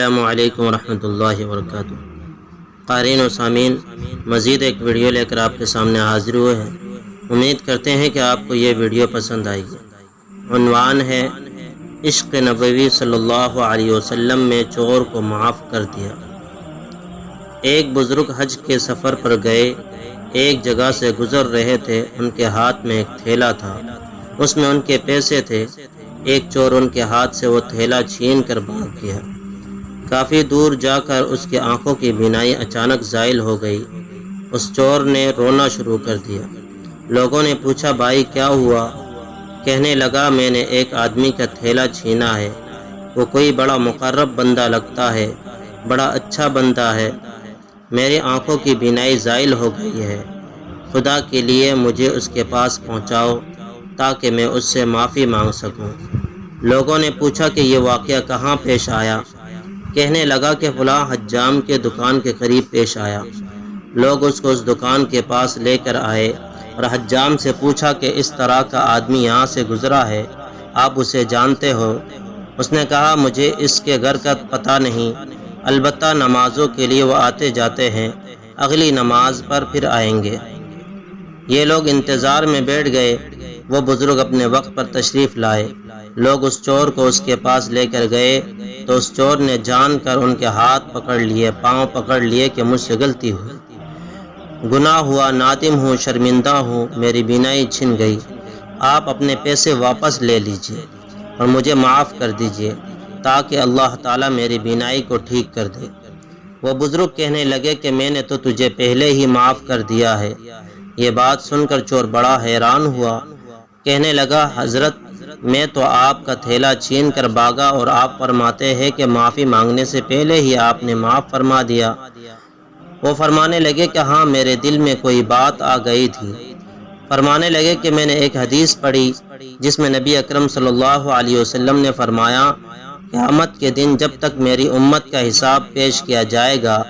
السلام علیکم ورحمۃ اللہ وبرکاتہ۔ قارئین و سامعین، مزید ایک ویڈیو لے کر آپ کے سامنے حاضر ہوئے ہیں۔ امید کرتے ہیں کہ آپ کو یہ ویڈیو پسند آئے گی۔ عنوان ہے عشق نبوی صلی اللہ علیہ وسلم میں چور کو معاف کر دیا۔ ایک بزرگ حج کے سفر پر گئے، ایک جگہ سے گزر رہے تھے۔ ان کے ہاتھ میں ایک تھیلا تھا، اس میں ان کے پیسے تھے۔ ایک چور ان کے ہاتھ سے وہ تھیلا چھین کر بھاگ گیا۔ کافی دور جا کر اس کی آنکھوں کی بینائی اچانک زائل ہو گئی۔ اس چور نے رونا شروع کر دیا۔ لوگوں نے پوچھا، بھائی کیا ہوا؟ کہنے لگا، میں نے ایک آدمی کا تھیلا چھینا ہے۔ وہ کوئی بڑا مقرب بندہ لگتا ہے، بڑا اچھا بندہ ہے۔ میری آنکھوں کی بینائی زائل ہو گئی ہے۔ خدا کے لیے مجھے اس کے پاس پہنچاؤ تاکہ میں اس سے معافی مانگ سکوں۔ لوگوں نے پوچھا کہ یہ واقعہ کہاں پیش آیا؟ کہنے لگا کہ فلاں حجام کے دکان کے قریب پیش آیا۔ لوگ اس کو اس دکان کے پاس لے کر آئے اور حجام سے پوچھا کہ اس طرح کا آدمی یہاں سے گزرا ہے، آپ اسے جانتے ہو؟ اس نے کہا، مجھے اس کے گھر کا پتہ نہیں، البتہ نمازوں کے لیے وہ آتے جاتے ہیں، اگلی نماز پر پھر آئیں گے۔ یہ لوگ انتظار میں بیٹھ گئے۔ وہ بزرگ اپنے وقت پر تشریف لائے۔ لوگ اس چور کو اس کے پاس لے کر گئے تو اس چور نے جان کر ان کے ہاتھ پکڑ لیے، پاؤں پکڑ لیے کہ مجھ سے غلطی ہوئی، گناہ ہوا، نادم ہوں، شرمندہ ہوں، میری بینائی چھن گئی۔ آپ اپنے پیسے واپس لے لیجئے اور مجھے معاف کر دیجئے تاکہ اللہ تعالیٰ میری بینائی کو ٹھیک کر دے۔ وہ بزرگ کہنے لگے کہ میں نے تو تجھے پہلے ہی معاف کر دیا ہے۔ یہ بات سن کر چور بڑا حیران ہوا۔ کہنے لگا، حضرت میں تو آپ کا تھیلا چھین کر بھاگا اور آپ فرماتے ہیں کہ معافی مانگنے سے پہلے ہی آپ نے معاف فرما دیا۔ وہ فرمانے لگے کہ ہاں، میرے دل میں کوئی بات آ گئی تھی۔ فرمانے لگے کہ میں نے ایک حدیث پڑھی جس میں نبی اکرم صلی اللہ علیہ وسلم نے فرمایا، قیامت کے دن جب تک میری امت کا حساب پیش کیا جائے گا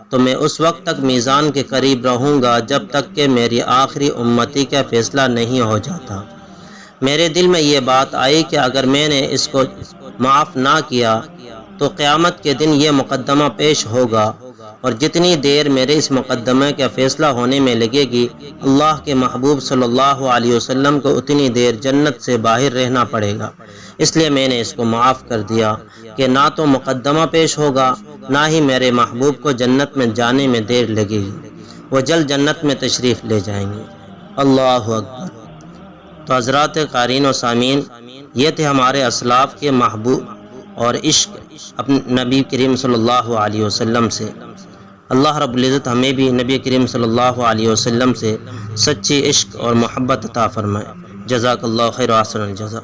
تو میں اس وقت تک میزان کے قریب رہوں گا جب تک کہ میری آخری امتی کا فیصلہ نہیں ہو جاتا۔ میرے دل میں یہ بات آئی کہ اگر میں نے اس کو معاف نہ کیا تو قیامت کے دن یہ مقدمہ پیش ہوگا، اور جتنی دیر میرے اس مقدمے کا فیصلہ ہونے میں لگے گی، اللہ کے محبوب صلی اللہ علیہ وسلم کو اتنی دیر جنت سے باہر رہنا پڑے گا۔ اس لیے میں نے اس کو معاف کر دیا کہ نہ تو مقدمہ پیش ہوگا، نہ ہی میرے محبوب کو جنت میں جانے میں دیر لگے گی، وہ جلد جنت میں تشریف لے جائیں گے۔ اللہ اکبر۔ تو حضرات قارئین و سامعین، یہ تھے ہمارے اسلاف کے محبوب اور عشق اپنے نبی کریم صلی اللہ علیہ وسلم سے۔ اللہ رب العزت ہمیں بھی نبی کریم صلی اللہ علیہ وسلم سے سچی عشق اور محبت عطا فرمائے۔ جزاک اللہ خیر و احسن الجزا۔